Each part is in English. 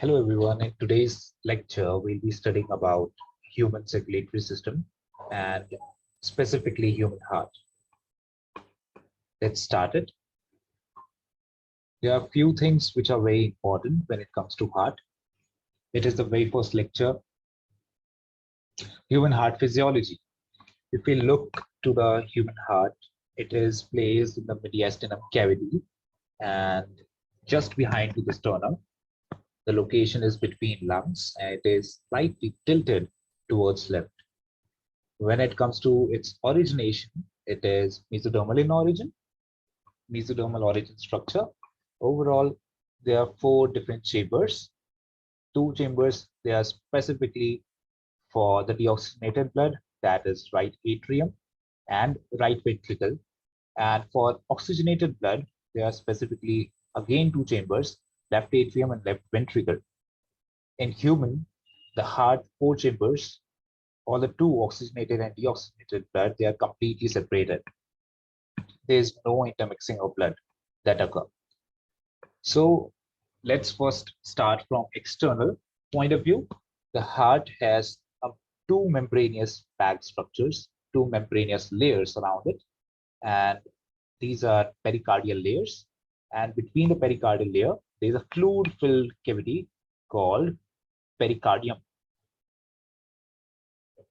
Hello everyone. In today's lecture, we'll be studying about human circulatory system and specifically human heart. Let's start it. There are a few things which are very important when it comes to heart. It is the very first lecture, human heart physiology. If we look to the human heart, it is placed in the mediastinum cavity and just behind to the sternum. The location is between lungs and it is slightly tilted towards left. When it comes to its origination, it is mesodermal in origin, mesodermal origin structure. Overall, there are four different chambers. Two chambers, they are specifically for the deoxygenated blood, that is right atrium and right ventricle. And for oxygenated blood, there are specifically again two chambers, left atrium and left ventricle. In human, the heart four chambers, all the two oxygenated and deoxygenated blood, they are completely separated. There is no intermixing of blood that occur. So let's first start from external point of view. The heart has two membranous bag structures, two membranous layers around it, and these are pericardial layers. And between the pericardial layer, there is a fluid-filled cavity called pericardium.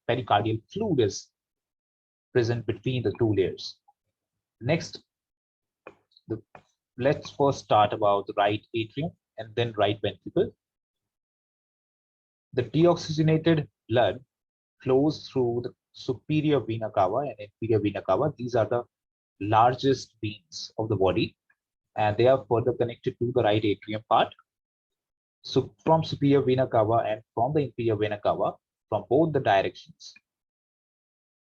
Pericardial fluid is present between the two layers. Next, let's first start about the right atrium and then right ventricle. The deoxygenated blood flows through the superior vena cava and inferior vena cava. These are the largest veins of the body, and they are further connected to the right atrium part. So from superior vena cava and from the inferior vena cava, from both the directions,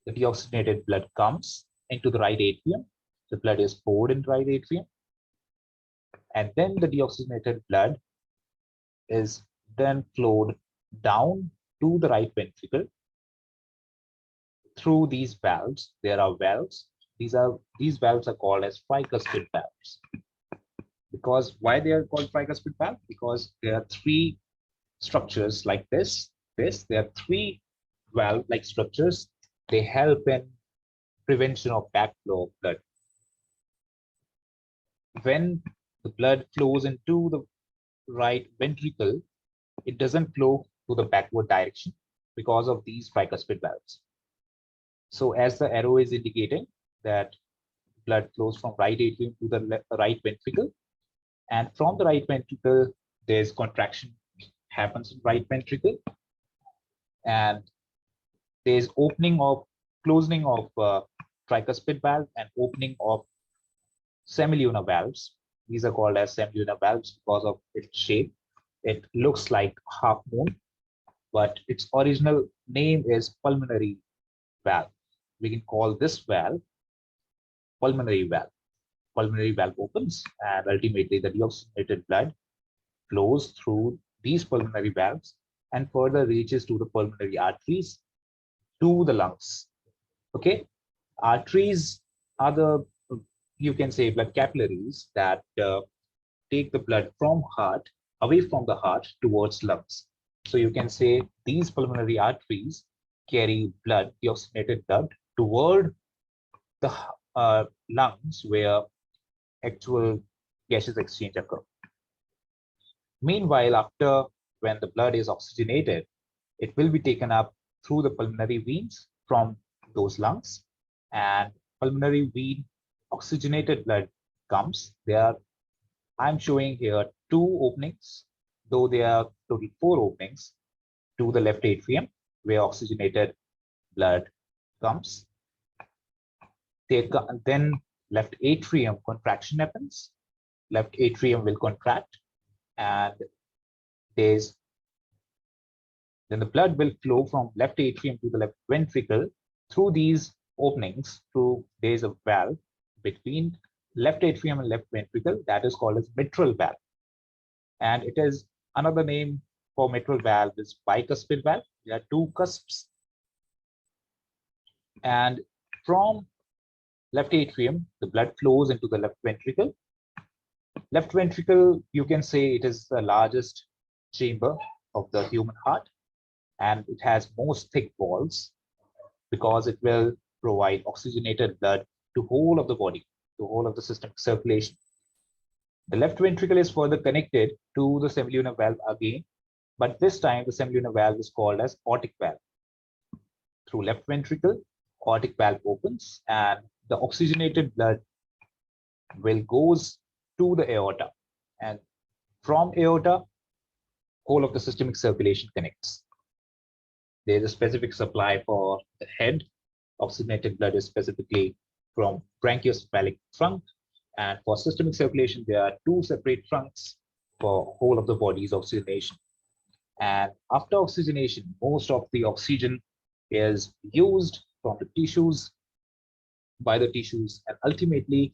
the deoxygenated blood comes into the right atrium. The blood is poured in right atrium, and then the deoxygenated blood is then flowed down to the right ventricle through these valves. There are valves. These valves are called as tricuspid valves. Because why they are called tricuspid valve? Because there are three structures like this. There are three valve-like structures. They help in prevention of backflow of blood. When the blood flows into the right ventricle, it doesn't flow to the backward direction because of these tricuspid valves. So as the arrow is indicating that blood flows from right atrium to the right ventricle, and from the right ventricle, there's contraction happens in right ventricle, and there's closing of tricuspid valve and opening of semilunar valves. These are called as semilunar valves because of its shape. It looks like half moon, but its original name is pulmonary valve. We can call this valve pulmonary valve. Pulmonary valve opens, and ultimately the deoxygenated blood flows through these pulmonary valves and further reaches to the pulmonary arteries to the lungs. Okay, arteries are the, you can say, blood capillaries that take the blood from heart, away from the heart towards lungs. So you can say these pulmonary arteries carry blood, deoxygenated blood, toward the lungs where actual gaseous exchange occur. Meanwhile, after when the blood is oxygenated, it will be taken up through the pulmonary veins from those lungs, and pulmonary vein oxygenated blood comes. I'm showing here two openings, though there are total four openings, to the left atrium where oxygenated blood comes. Then left atrium contraction happens. Left atrium will contract, and then the blood will flow from left atrium to the left ventricle through these openings. There's a valve between left atrium and left ventricle that is called as mitral valve, and it is another name for mitral valve is bicuspid valve. There are two cusps, and from left atrium the blood flows into the left ventricle. Left ventricle, you can say it is the largest chamber of the human heart, and it has most thick walls because it will provide oxygenated blood to whole of the body, to whole of the systemic circulation. The left ventricle is further connected to the semilunar valve again, but this time the semilunar valve is called as aortic valve. Through left ventricle, aortic valve opens and the oxygenated blood will goes to the aorta, and from aorta, whole of the systemic circulation connects. There is a specific supply for the head. Oxygenated blood is specifically from brachiocephalic trunk, and for systemic circulation, there are two separate trunks for whole of the body's oxygenation. And after oxygenation, most of the oxygen is used from the tissues by the tissues, and ultimately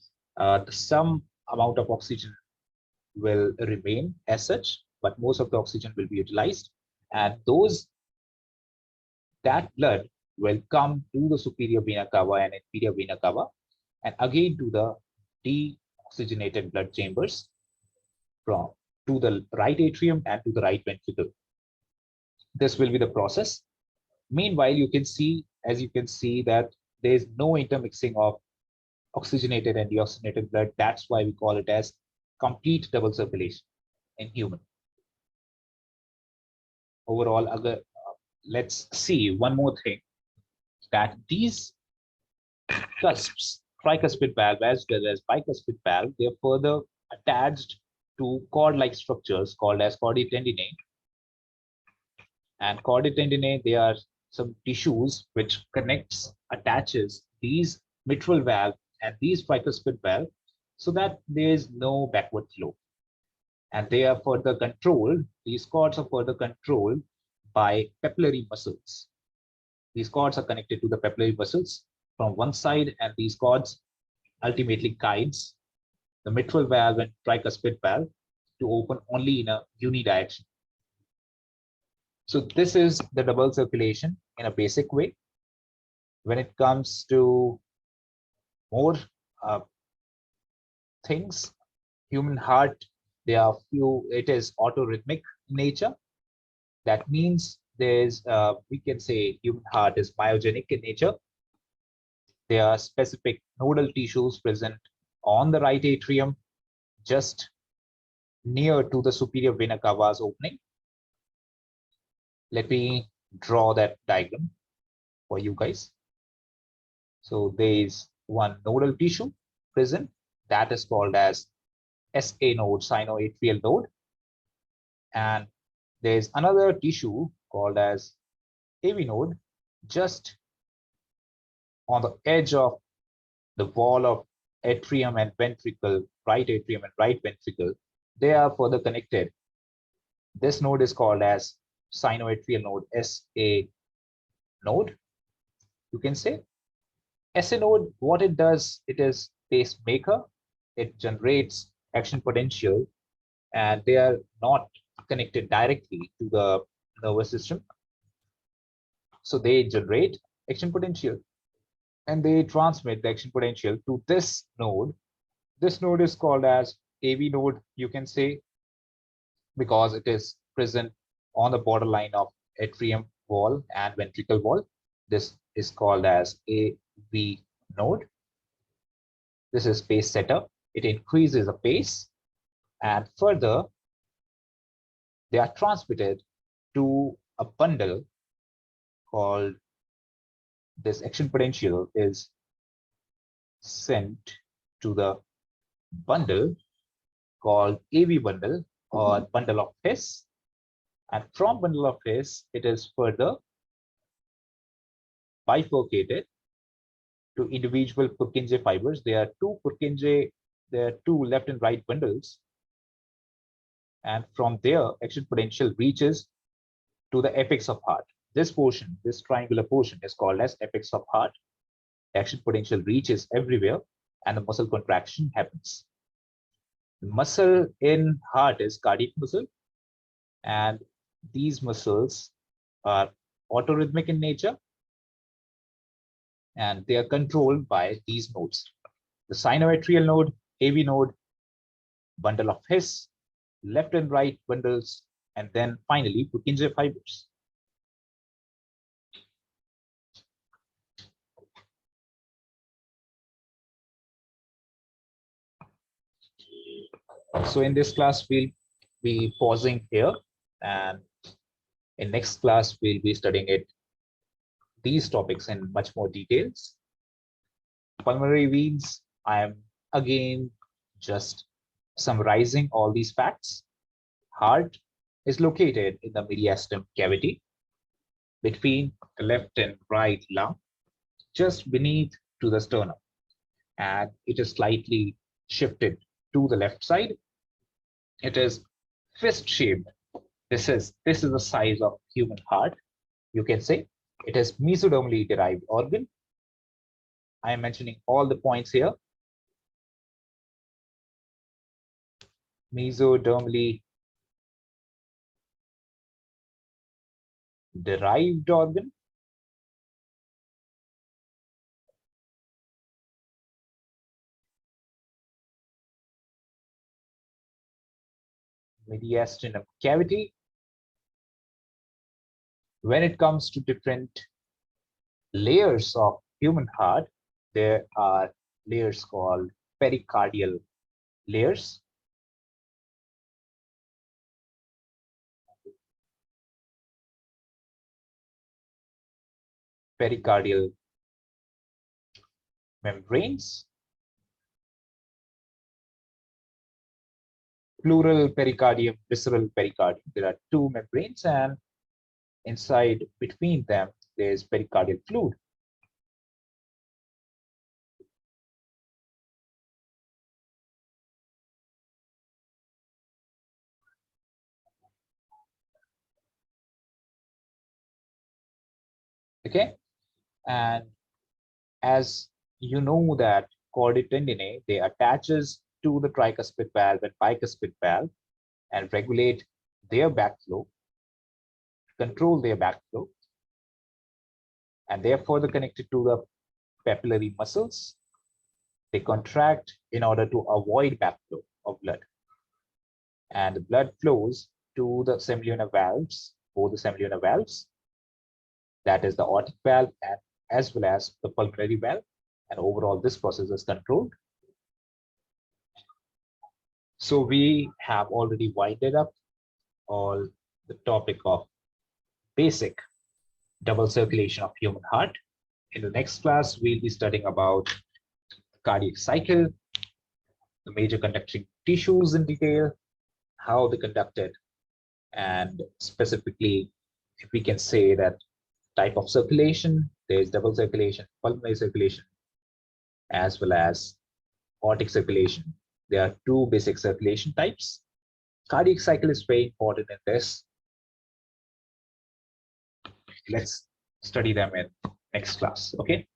some amount of oxygen will remain as such, but most of the oxygen will be utilized, and that blood will come to the superior vena cava and inferior vena cava, and again to the deoxygenated blood chambers from to the right atrium and to the right ventricle. This will be the process. Meanwhile, you can see that there is no intermixing of oxygenated and deoxygenated blood. That's why we call it as complete double circulation in human. Overall, let's see one more thing, that these cusps, tricuspid valve as well as bicuspid valve, they are further attached to cord-like structures called as chordae tendineae. And chordae tendineae, they are some tissues which attaches these mitral valve and these tricuspid valve so that there is no backward flow. And they are further controlled, these cords are further controlled by papillary muscles. These cords are connected to the papillary muscles from one side, and these cords ultimately guides the mitral valve and tricuspid valve to open only in a unidirection. So this is the double circulation in a basic way. When it comes to more things, human heart, there are few, it is autorhythmic in nature. That means there's, we can say human heart is myogenic in nature. There are specific nodal tissues present on the right atrium, just near to the superior vena cava's opening. Let me draw that diagram for you guys. So there is one nodal tissue present that is called as SA node, sinoatrial node. And there's another tissue called as AV node just on the edge of the wall of atrium and ventricle, right atrium and right ventricle. They are further connected. This node is called as sinoatrial node, SA node. You can say SA node, what it does, it is pacemaker. It generates action potential, and they are not connected directly to the nervous system. So they generate action potential and they transmit the action potential to this node. This node is called as AV node, you can say, because it is present on the borderline of atrium wall and ventricle wall. This is called as AV node. This is pace setter. It increases the pace, and further they are transmitted to a bundle called, this action potential is sent to the bundle called AV bundle or bundle of His, and from bundle of His it is further bifurcated to individual Purkinje fibers. There are two Purkinje, there are two left and right bundles, and from there action potential reaches to the apex of heart. This portion, this triangular portion, is called as apex of heart. Action potential reaches everywhere and the muscle contraction happens. The muscle in heart is cardiac muscle, and these muscles are autorhythmic in nature, and they are controlled by these nodes: the sinoatrial node, AV node, bundle of His, left and right bundles, and then finally Purkinje fibers. So in this class, we'll be pausing here, and in next class, we'll be studying these topics in much more details. Pulmonary veins, I am again just summarizing all these facts. Heart is located in the mediastinum cavity between the left and right lung, just beneath to the sternum, and it is slightly shifted to the left side. It is fist shaped. This is the size of human heart. You can say it is mesodermally derived organ. I am mentioning all the points here. Mesodermally derived organ. Mediastinum cavity. When it comes to different layers of human heart, there are layers called pericardial layers. Pericardial membranes. Pleural pericardium, visceral pericardium. There are two membranes, and inside between them, there's pericardial fluid. Okay, and as you know that chordae tendineae, they attaches to the tricuspid valve and bicuspid valve and regulate their backflow, control their backflow, and they are further connected to the papillary muscles. They contract in order to avoid backflow of blood, and the blood flows to the semilunar valves, both the semilunar valves, that is the aortic valve and as well as the pulmonary valve, and overall this process is controlled. So we have already winded up all the topic of basic double circulation of human heart. In the next class, we'll be studying about cardiac cycle, the major conducting tissues in detail, how they conducted, and specifically, if we can say that type of circulation, there's double circulation, pulmonary circulation, as well as aortic circulation. There are two basic circulation types. Cardiac cycle is very important in this. Let's study them in next class, okay?